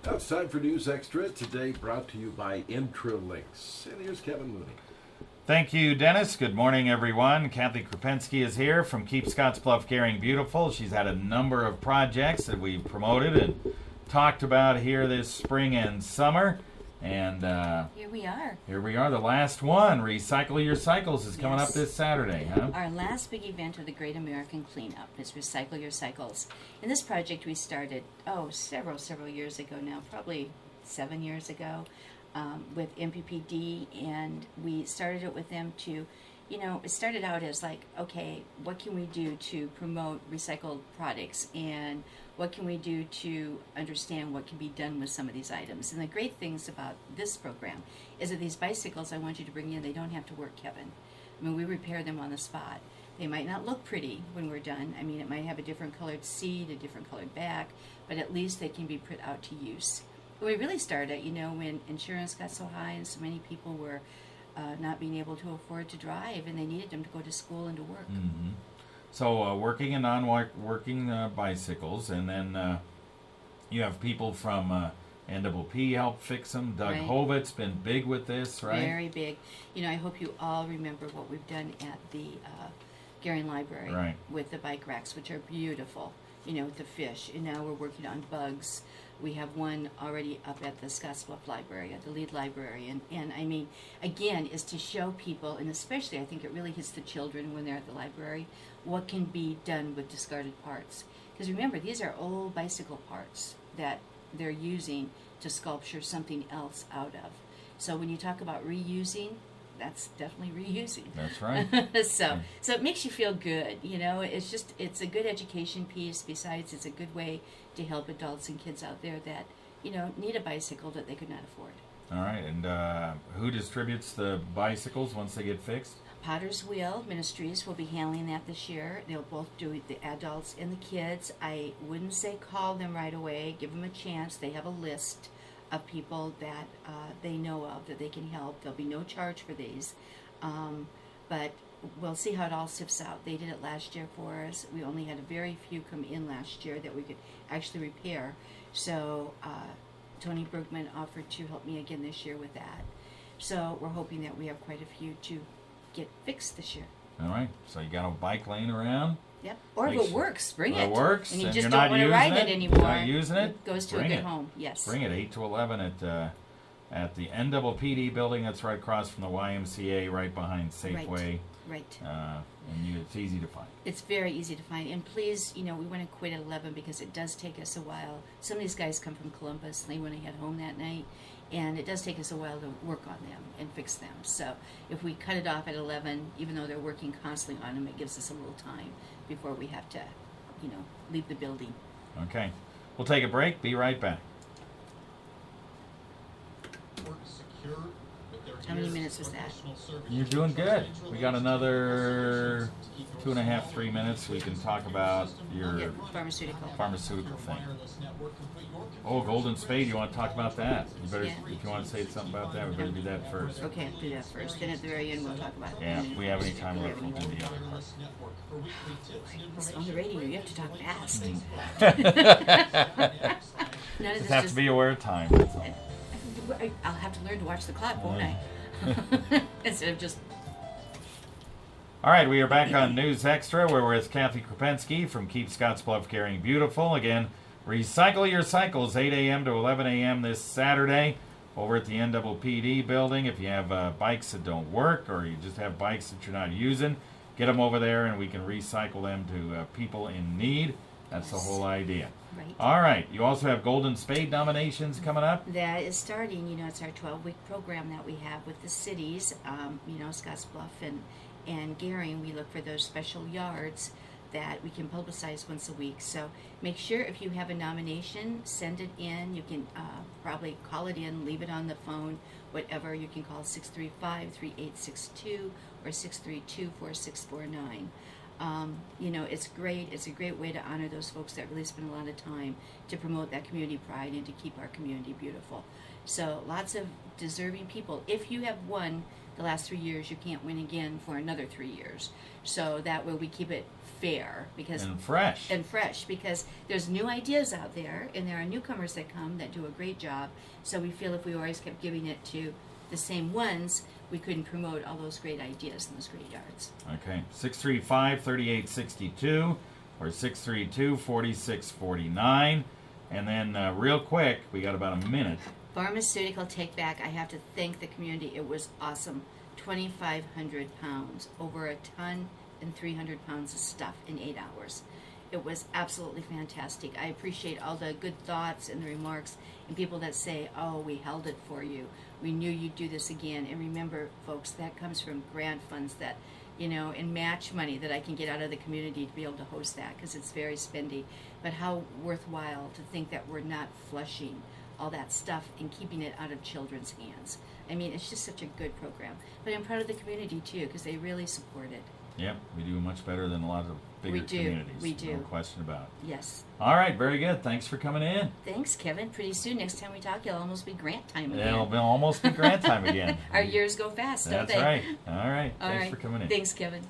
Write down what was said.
Now it's time for News Extra, today brought to you by Intralinks. And here's Kevin Mooney. Thank you, Dennis. Good morning, everyone. Kathy Kropuenske is here from Keep Scottsbluff, Gering Beautiful. She's had a number of projects that we've promoted and talked about here this spring and summer. And here we are. Here we are, the last one. Recycle Your Cycles is coming up this Saturday, huh? Our last big event of the Great American Cleanup is Recycle Your Cycles. And this project we started, several years ago now, probably 7 years ago, with MPPD, and we started it with them to, it started out as like, okay, what can we do to promote recycled products, and what can we do to understand what can be done with some of these items? And the great things about this program is that these bicycles I want you to bring in, they don't have to work, Kevin. I mean, we repair them on the spot. They might not look pretty when we're done. I mean, it might have a different colored seat, a different colored back, but at least they can be put out to use. We really started, when insurance got so high and so many people were not being able to afford to drive, and they needed them to go to school and to work. Mm-hmm. So working and non-working bicycles, and then you have people from NWP help fix them. Doug Right. Hovit's been big with this, right? Very big. I hope you all remember what we've done at the Gering Library Right. with the bike racks, which are beautiful, with the fish. And now we're working on bugs. We have one already up at the Scottsbluff Library, at the lead library. And I mean, again, is to show people, and especially I think it really hits the children when they're at the library, what can be done with discarded parts. Because remember, these are old bicycle parts that they're using to sculpture something else out of. So when you talk about reusing, that's definitely reusing. That's right. So it makes you feel good, it's a good education piece. Besides, it's a good way to help adults and kids out there that, need a bicycle that they could not afford. All right, and who distributes the bicycles once they get fixed? Potter's Wheel Ministries will be handling that this year. They'll both do the adults and the kids. I wouldn't say call them right away. Give them a chance. They have a list of people that they know of that they can help. There'll be no charge for these. But we'll see how it all sifts out. They did it last year for us. We only had a very few come in last year that we could actually repair. So Tony Bergman offered to help me again this year with that. So we're hoping that we have quite a few to get fixed this year. All right, so you got a bike laying around? Yep. Or if it works, bring it. It works, and you and just you're don't not want to using ride it? it anymore. You're not using it? It goes to Bring a good it. home. Yes. Bring it 8 to 11 at the NWPD building. That's right across from the YMCA, right behind Safeway. Right. And it's easy to find. It's very easy to find. And please, we want to quit at 11 because it does take us a while. Some of these guys come from Columbus. And they want to head home that night. And it does take us a while to work on them and fix them. So if we cut it off at 11, even though they're working constantly on them, it gives us a little time before we have to, leave the building. Okay. We'll take a break. Be right back. How many minutes was that? You're doing good. We got another 2.5, 3 minutes. We can talk about your pharmaceutical thing. Oh, Golden Spade, you want to talk about that? You better, if you want to say something about that, we better do that first. Okay, do that first. Then at the very end, we'll talk about it. Yeah, if we have any time left, we'll do the other part. It's on the radio, you have to talk fast. Just have to be aware of time. That's all. I'll have to learn to watch the clock, won't I? Instead of just... All right, we are back on News Extra. We're with Kathy Kropuenske from Keep Scottsbluff, Gering Beautiful. Again, Recycle Your Cycles, 8 a.m. to 11 a.m. this Saturday over at the NWPD building. If you have bikes that don't work or you just have bikes that you're not using, get them over there and we can recycle them to people in need. That's the whole idea. Right. All right. You also have Golden Spade nominations coming up. That is starting. It's our 12-week program that we have with the cities. Scottsbluff and Gering. We look for those special yards that we can publicize once a week. So make sure if you have a nomination, send it in. You can probably call it in, leave it on the phone, whatever. You can call 635-3862 or 632-4649. It's great. It's a great way to honor those folks that really spend a lot of time to promote that community pride and to keep our community beautiful. So lots of deserving people. If you have won the last 3 years, you can't win again for another 3 years. So that way we keep it fair because And fresh. and fresh because there's new ideas out there and there are newcomers that come that do a great job. So we feel if we always kept giving it to the same ones, we couldn't promote all those great ideas and those great yards. Okay, 635-3862 or 632-4649. And then real quick, we got about a minute. Pharmaceutical take back, I have to thank the community. It was awesome. 2,500 pounds, over a ton and 300 pounds of stuff in 8 hours. It was absolutely fantastic. I appreciate all the good thoughts and the remarks and people that say, oh, we held it for you. We knew you'd do this again. And remember, folks, that comes from grant funds that, and match money that I can get out of the community to be able to host that because it's very spendy. But how worthwhile to think that we're not flushing all that stuff and keeping it out of children's hands. I mean, it's just such a good program. But I'm proud of the community, too, because they really support it. Yep, we do much better than a lot of bigger communities. We do. No question about it. Yes. All right, very good. Thanks for coming in. Thanks, Kevin. Pretty soon, next time we talk, it'll almost be grant time again. It'll almost be grant time again. Our years go fast, don't That's they? right. All right. All Thanks right. for coming in. Thanks, Kevin.